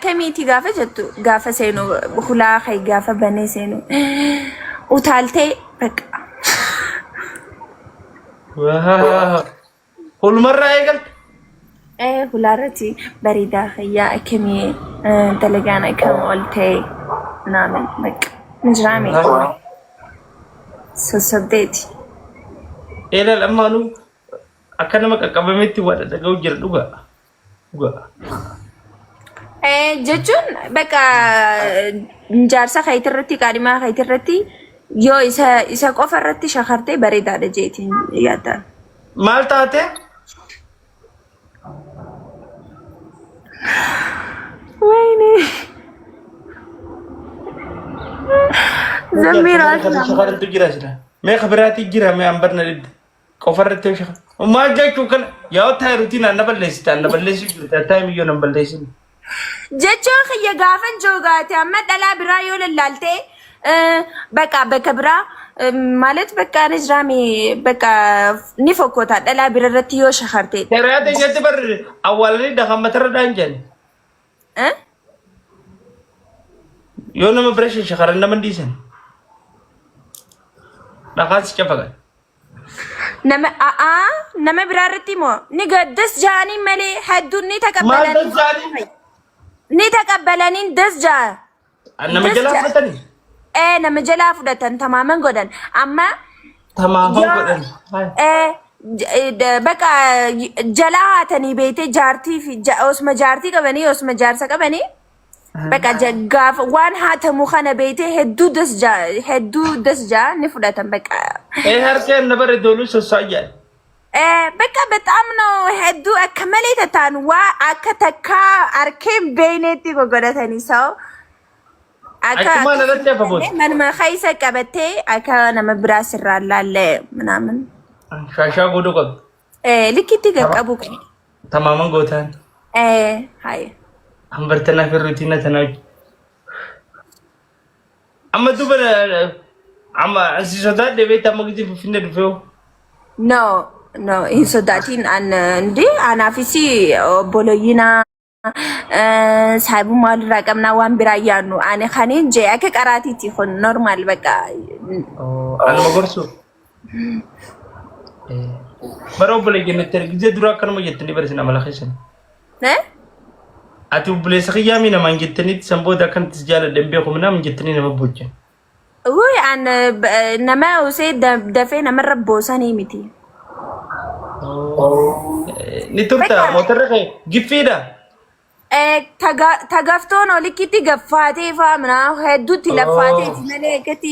كميتي قافة جتو قافة سينو خلا خي قافة بني سينو وتالتي بك كل مرة يقول ايه خلارتي بريدة خيا كمي دلقانا كم قلتي نعمل بك نجرامي سوسبديتي إلى الأمانو أكلمك أكملتي ولا تقول جردوها jechuun bakka jaarsa keetirratti kaadhimaa keetirratti yoo isa qofa irratti shakartee bareedaadha jeetiin yaaddan. Maal taate? Wayne. Zambiiraas nama. Shakaratu jira sila. Mee khabiraati jira mee ambarna dibde. Qofa irratti shakar. Maal jechuu kana yoo ta'e rutiin anna balleessi jirta ta'e miyyoo nan balleessin. jechuun xiyya gaafan joogaate amma dhalaa biraa yoo lallaalte bakka biraa ማለት በቃ ነጅራሚ በቃ ኒፎኮታ ደላ ቢረረት ዮ ሸኸርቴ ተራደ የትበር አዋለኒ ደኸመተረ ዳንጀን የሆነ መብረሽ ሸኸረ እንደምንዲሰን ዳኻስ ጨፈቀ ነመ ብራርቲ ሞ ንገደስ ጃኒ መሌ ሐዱኒ ተቀበለኒ ደስ ጃ አነ መጀላ ፈተኒ nama jalaa fudhatan tamaaman godhan amma bakka jalaa haatanii beete jaartii fi osuma jaartii qabanii osuma jaarsa qabanii bakka gaafa waan haatamu kana beete hedduu das jaa ni fudhatan bakka harkeen nabar doolu sosaayyaa bakka በጣም ነው hedduu akka malee tataan waa akka takkaa arkeen beeneetti gogodhatanii ሰው Akuma na latti afa boot. Manuma khaysa qabate aka nama biraa sirraallaale ምናምን Shaashaa godhu qabu. Likitti qaqqabu. Tamaaman gootaan. Hay. Hambartana fi rutina tana. Amma duba amma asisodaa deebee tamma gidi finne dhufeewu. No in sodaatiin an ndi anaafisi boloyina ሳይቡ ማል ረቀምና ዋን ቢራያኑ አኔ ካኔን ጄ አከ ቀራቲቲ ሆን ኖርማል በቃ አለ መጎርሱ በረው ብለየነት ጊዜ ዱራ ከነመ የትኒ በረስና መላኸሰን አቱ ብለ ሰኺያሚ ነው ማንጀትኒ ሰምቦዳ ከንት ስጃለ ደምቤ ኹምና ማንጀትኒ ነው መቦቸ ወይ አን ነማ ወሴ ደፌ ነመረቦ ሰኔ ሚቲ ኒቱርታ ሞተረኸ ግፊዳ ተገፍቶ ነው ልኪቲ ገፋቴ ፋምና ሄዱት ለፋቴ መለከቲ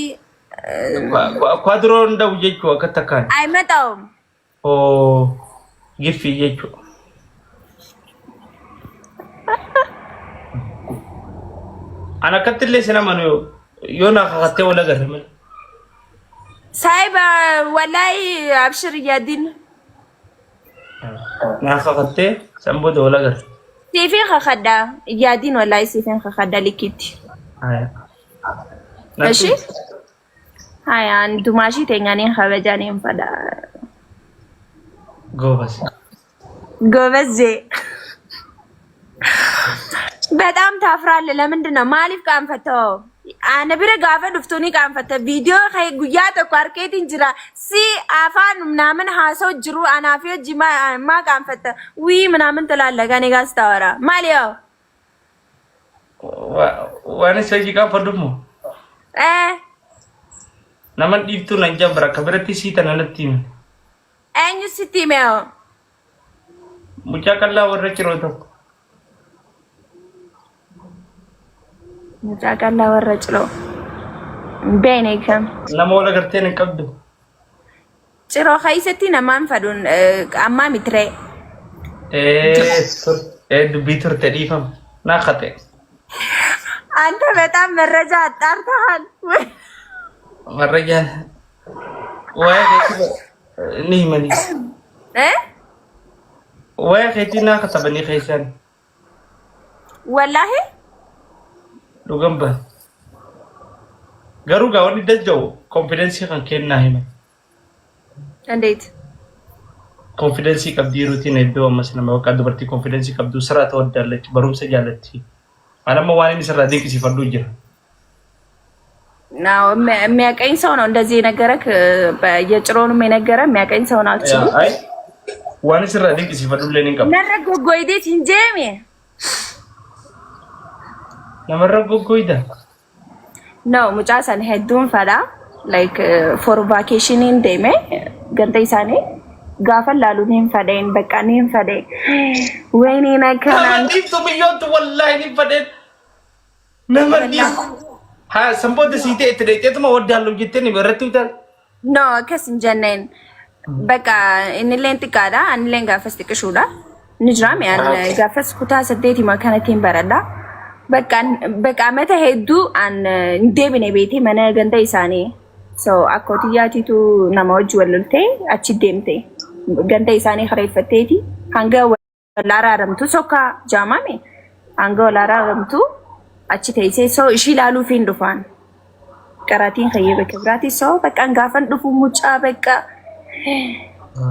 ኳድሮ እንደው ጀቹ ከተካን አይመጣውም ግፊ ጀቹ አና ከተለ ሰላማኑ ዮና ከከተ ወላ ገረመ ሳይባ ወላይ አብሽር ያዲን ና ከከተ ሰምቦ ወላ ገረ سيفين خخدا يادين ولا سيفين خخدا لكيتي ماشي هاي انتو ماشي تنغاني خبجاني فدا ጎበዝ በጣም ታፍራለህ ለምንድነው ማሊፍ ካንፈተው አነብረ ጋፈ ዱፍቶኒ ካንፈተ ቪዲዮ ከይ ጉያ ተቋርኬት እንጅራ ሲ አፋን ምናምን ሀሰው ጅሩ አናፊዮ ጂማ ማ ካንፈተ ዊ ምናምን ተላለ ጋኔ ጋር ስታወራ ማሊያው ዋኔ ሰጂካ ፈዱሙ ነመን ዲፍቱ ነንጀብራ ከብረቲ ሲተናነቲም አንዩ ሲቲሜው ሙጫ ቀላ ወረጭሮቶ ሙጫ ቀላ ወረጭሮ በኔከም ነሞለ ገርቴን ቀብዱ ጭሮ ኸይሰቲ ነማን ፈዱን አማ ሚትሬ ዱቢቱር ተዲፈም ናኸቴ አንተ በጣም መረጃ አጣርተሃል መረጃ ወይ ኒመኒ ወይ ኸቲና ከተበኒ ኸይሰን ወላሂ ሉገምባ ገሩጋ ወኒ ደጀው ኮንፊደንስ ከንከና ሂመ እንዴት ኮንፊደንስ ቀብዲ ሩቲን እዶ መስለማ ወቃ ድበርቲ ኮንፊደንስ ቀብዱ ስራ ተወዳለች በሩም ሰጃለች أنا ما واني مسرع ديك سيفردو جرا ናው የሚያቀኝ ሰው ነው እንደዚህ ነገረክ በየጭሮኑ የሚነገረ የሚያቀኝ ሰው ነው አልችልም አይ ዋኒ ስራ ዲክ ሲፈዱ ለኔ እንቀም ነረጎ ጎይዴት እንጀሚ ነመረጎ ጎይዳ ነው ሙጫሰን ሄዱን ፈዳ ላይክ ፎር ቫኬሽን ኢን ዴሜ ገንተይሳኔ ጋፈላሉ ነን ፈዳይን በቃ ነን ፈዳይ ወይኔ ነከራን ዲቱ ቢዮት ወላሂ ነን ፈዳይ ነመዲ ها سمبود سيتي تريتي ما ودالو جيتني برتوتال نو كسن جنين بقى ان لين تقادا ان لين غافس تكشودا نجرام يعني غافس كوتا سديتي ما كانتين بردا بقى متى هدو ان ديبني بيتي من غندا يساني سو اكوتياتي تو نموج وللتي اچ ديمتي غندا يساني خريفتيتي هانغا ولارا رمتو سوكا جامامي هانغا ولارا رمتو አችተይሴ ሶ እሺ ላሉ ፊን ዱፋን ቀራቲን ከየበ ከብራቲ ሶ በቃ እንጋፈን ዱፉ ሙጫ በቃ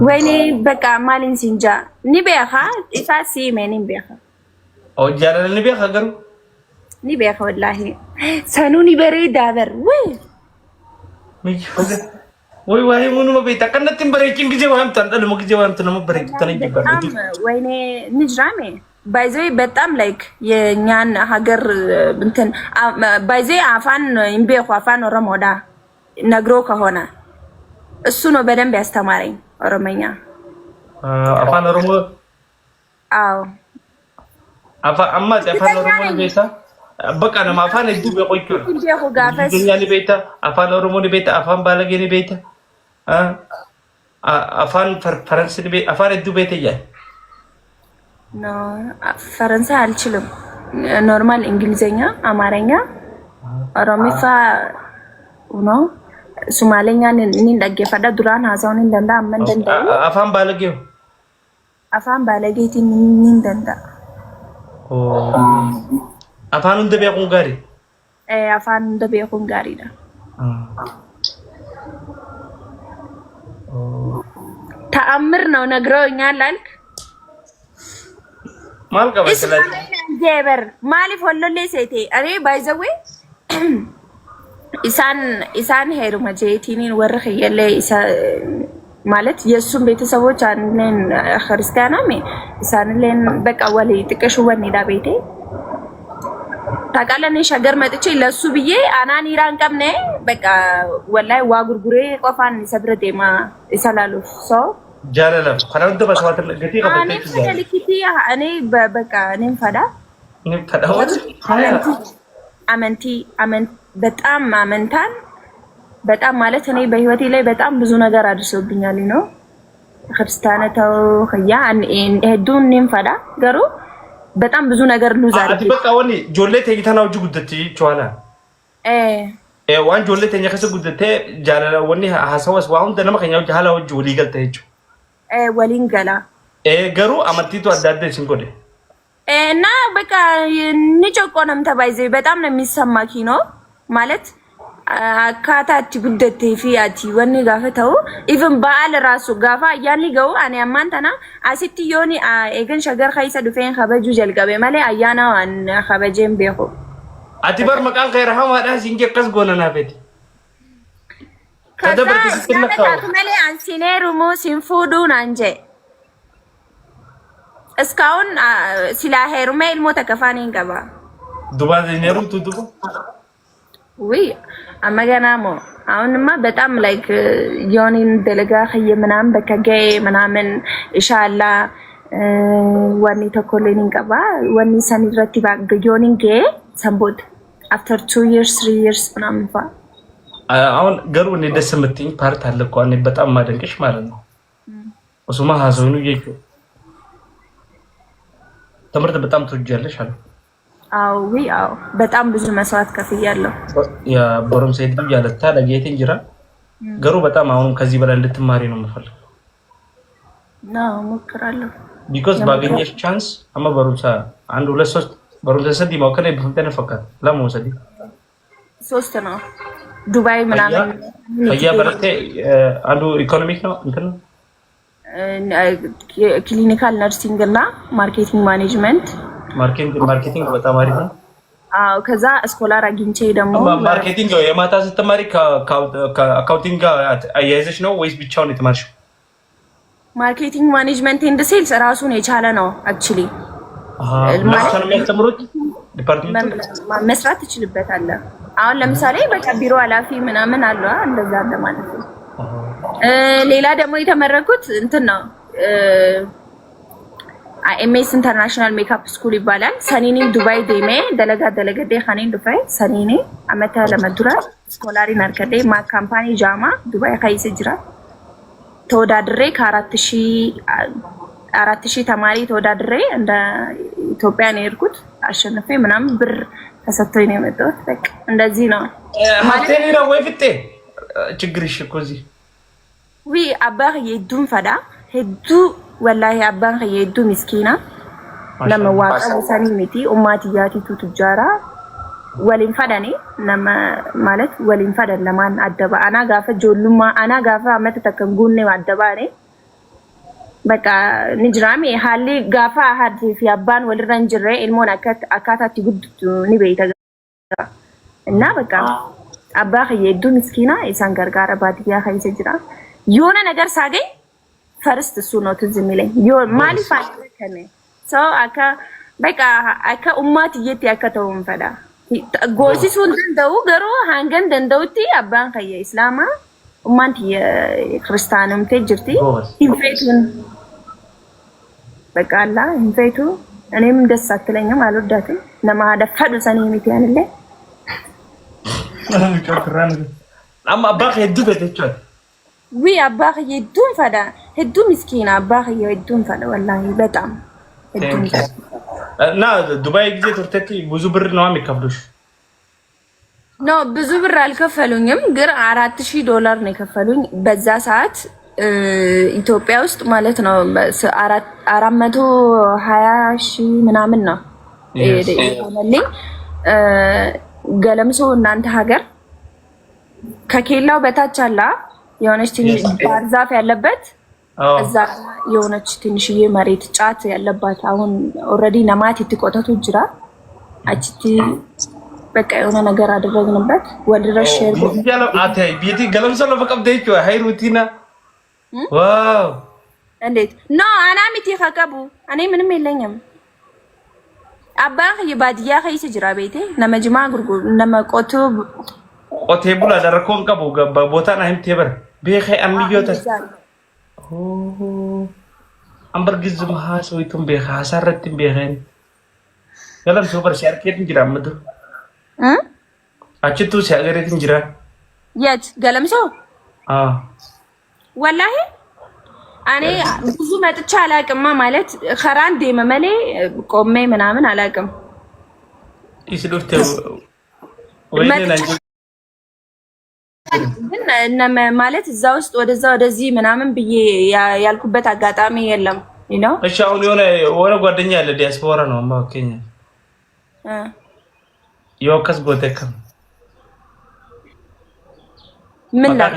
ወይኔ በቃ ማሊን ሲንጃ ኒበኻ ኢሳሲ ሜኒን በኻ ኦጃለ ኒበኻ ገሩ ኒበኻ ወላሂ ሰኑኒ በሬ ዳበር ወይ ወይ ሙኑ በቤታ ከነትን በሬኪን ጊዜ ወይም ተንደል ጊዜ ወይም ተነም በሬኪ ተነጅ ወይኔ ንጅራሜ ባይዘይ በጣም ላይክ የኛን ሀገር እንትን ባይዘይ አፋን ኢምቤኹ አፋን ኦሮሞዳ ነግሮ ከሆነ እሱ ነው በደንብ ያስተማረኝ ኦሮሞኛ አፋን ኦሮሞ አዎ አማ አፋን ኦሮሞ ቤታ በቃ ነው አፋን እዱ በቆይኩ ኢምቤኹ ጋፈስ ዱኛኒ ቤታ አፋን ኦሮሞ ቤታ አፋን ባለጌኒ ቤታ አፋን ፈረንስ ቤታ አፋን እዱ ቤታ ይያል ኖ ፈረንሳይ አልችልም ኖርማል እንግሊዘኛ አማርኛ ኦሮሚፋ ነው ሶማሌኛ ነኝ እንደገፈዳ ዱራን ሀዛውን እንደንዳ አመንደንዳ አፋን ባለጌቲ ነኝ እንደንዳ አፋን እንደበቁን ጋሪ አፋን እንደበቁን ጋሪ ዳ ተአምር ነው ነግረውኛል አልክ ማልቀ በስለት ጀበር ማሊፍ ወለለ ሴቴ አሬ ባይዘዌ ኢሳን ሄሩ ማጄቲኒን ወርህ የለ ማለት የሱም ቤተሰቦች አንነን ክርስቲያናሜ ኢሳን ለን በቃ ወለ ጥቅሽ ወኔዳ ቤቴ ታቃለኔ ሸገር መጥቼ ለሱ ብዬ አናን ኢራን ቀምኔ በቃ ወላይ ዋጉርጉሬ ቆፋን ሰብረዴማ ይሰላሉ ሶ ጃለለ خلاص ده بس وقت لقيتي قبلت انا لكيتي انا بقى انا فدا አመንቲ በጣም አመንታን በጣም ማለት እኔ በህይወቴ ላይ በጣም ብዙ ነገር አድርሶብኛል ነው ክርስቲያናው ኸያ እዱን ነን ፈዳ ገሩ በጣም ብዙ ነገር ሉዝ አድርጌ በቃ ወኒ ጆሌት ይተናው ጉድት ይቻላ ዋን ጆሌት የከሰ ጉድት ጃለለ ወኒ ሐሰወስ ዋሁን ደነመ ከኛው ጃላ ወጅ ወሊ ገልተይቹ ወሊንገላ ገሩ አመቲቱ አዳደ ሲንቆደ እና በቃ ንጨቆነም ተባይዘ በጣም ነው የሚሰማኪ ነው ማለት አካታቲ ጉደቴ ፊያቲ ወኒ ጋፈተው ኢቭን ባል ራሱ ጋፋ ያኒ ገው አኔ አማንተና አሲቲ ዮኒ ኤገን ሸገር ኸይሰ ዱፌን ኸበጁ ጀልጋበ ማለ አያና አን ኸበጀም ቤኹ አቲበር መቃን ከይራሃ ማዳ ሲንጀ ቀስ ጎነና ቤት ከደብር ትስለከው ማለ አንሲኔሩሙ ሲንፉዱን አንጀ እስካሁን ሲላሄሩ ሜል ሞተ ከፋኒን ገባ ዱባ ዲኔሩ ቱዱ ወይ አማገናሞ አሁንማ በጣም ላይክ ዮኒን ደለጋ ኸየ ምናምን በከገይ ምናምን ኢንሻአላ ወኒ ተኮሌኒን ገባ ወኒ ሰኒረቲ ባገዮኒን ገ ሰምቦት after 2 years 3 years ምናምን ፋ አሁን ገሩ እኔ ደስ የምትኝ ፓርት አለ እኮ እኔ በጣም ማደንቅሽ ማለት ነው እሱማ ሀዘኑ ይይኩ ትምህርት በጣም ትወጃለሽ አለ አው በጣም ብዙ መስዋዕት ከፍያለሁ ያ ቦሮም ሰይድ ያለታ ለጌቴ እንጀራ ገሩ በጣም አሁን ከዚህ በላይ እንድትማሪ ነው የምፈልገው ነው ሞክራለሁ because ባገኘሽ ቻንስ አማ በሩሳ አንድ ሁለት ሶስት በሩሳ ሰዲ ማከለ በፈንተነ ፈካት ለሞሰዲ ሶስት ነው ዱባይ ምናምን አያ በረቴ አንዱ ኢኮኖሚክ ነው እንትን ክሊኒካል ነርሲንግ እና ማርኬቲንግ ማኔጅመንት ማርኬቲንግ በጣም አሪፍ ነው አዎ ከዛ ስኮላር አግኝቼ ደግሞ ማርኬቲንግ የማታ ስትማሪ ከአካውንቲንግ ጋር አያይዘሽ ነው ወይስ ብቻውን የተማርሽው? ማርኬቲንግ ማኔጅመንት ኤንድ ሴልስ ራሱን የቻለ ነው አክቹሊ። ማለት ነው የሚያስተምሩት ዲፓርትመንት መስራት ትችልበታለህ። አሁን ለምሳሌ በቃ ቢሮ ኃላፊ ምናምን አለው እንደዛ አለ ማለት ነው። ሌላ ደግሞ የተመረኩት እንትን ነው ኤምኤስ ኢንተርናሽናል ሜካፕ ስኩል ይባላል። ሰኒኒ ዱባይ ዴሜ ደለገዴ ኸኔን ዱባይ ሰኒኒ አመታ ለመዱራ ስኮላሪ ናርከዴ ማ ካምፓኒ ጃማ ዱባይ ካይሰ ጅራ ተወዳድሬ ከ4000 ተማሪ ተወዳድሬ እንደ ኢትዮጵያ ነው የሄድኩት። አሸንፌ ምናምን ብር ተሰጥቶኝ ነው የመጣሁት። በቃ እንደዚህ ነው ማለት ነው። ወይ ፍጤ ችግርሽ እኮ እዚህ አባህ የዱን ፈዳ ሄዱ ወላሂ አባህ የዱ ምስኪና ለመዋቀ ወሰኒ ሚቲ ኡማቲያቲ ቱጃራ ወሊን ፈዳኒ ማለት ወሊን ፈዳን ለማን አደባ አና ጋፈ ጆሉማ አና ጋፈ አመት ተከንጉኔ አደባኔ በቃ ንጅራሚ ሃሊ ጋፋ ሀዲ ፊ አባን ወልረን ጅሬ ኢልሞን አካታቲ ጉድቱ ንበይታ እና በቃ አባህ የዱ ምስኪና ኢሳን ገርጋራ ባዲያ ኸይሰ ጅራ የሆነ ነገር ሳገኝ ፈርስት እሱ ነው ትዝ የሚለኝ ማሊፋ ከነ ሰው አካ በቃ አካ ኡማት ይት ያከተውን ፈዳ ጎሲሱን እንደው ገሮ ሃንገን እንደውቲ አባን ከየ እስላማ ኡማንት የክርስቲያንም ተጅርቲ ኢንፌቱን በቃ አላ ኢንፌቱ እኔም ደስ አትለኝም አልወዳትም ለማደፈዱ ሰኔ ሚት ያንለ አማ አባህ የዱ በተቻለ አባህ የዱን ፈዳ ሄዱ ምስኪና አባህ የዱን ፈዳ ወላሂ በጣም ሄዱን እና ዱባይ ጊዜ ተርተቲ ብዙ ብር ነው የሚከፍሉሽ? ኖ ብዙ ብር አልከፈሉኝም፣ ግን $4000 ነው የከፈሉኝ በዛ ሰዓት ኢትዮጵያ ውስጥ ማለት ነው። 420,000 ምናምን ነው የሆነልኝ። ገለምሶ እናንተ ሀገር ከኬላው በታች አላ የሆነች ትንሽ ባህር ዛፍ ያለበት እዛ የሆነች ትንሽዬ መሬት ጫት ያለባት አሁን ኦልሬዲ ነማት ይትቆተቱ ጅራ አቺቲ በቃ የሆነ ነገር አደረግንበት ወልድረሽ ሼር ያለው አታይ ቢቲ ገለምሶ ነው በቀብደይቹ ሃይሩቲና ዋው እንዴት ኖ አናሚቲ ኸቀቡ እኔ ምንም የለኝም። አባህ የባዲያ ኸይስ ጅራ ቤቴ ነመጅማ ጉርጉ ነመቆቱ ቆቴ ቡላ ደረኮን ቀቡ ቦታና ህም ቴበር ቢኸ አምዮተ አምበር ግዝ ማሃ ሰውይቱም ቢኸ አሳረትም ቢኸን ገለም ሱፐር ሻርኬት እንጅራ ምድር አችቱ ሲያገሬት እንጅራ የት ገለምሶ ወላሂ እኔ ብዙ መጥቻ አላቅማ ማለት ኸራንዴ መመሌ ቆሜ ምናምን አላቅም ይስሉፍተ ወይኔ ግን ማለት እዛ ውስጥ ወደዛ ወደዚህ ምናምን ብዬ ያልኩበት አጋጣሚ የለም ነው። እሺ አሁን የሆነ ጓደኛ ያለ ዲያስፖራ ነው ማከኛ የወከስ ጎተከም ምን ላክ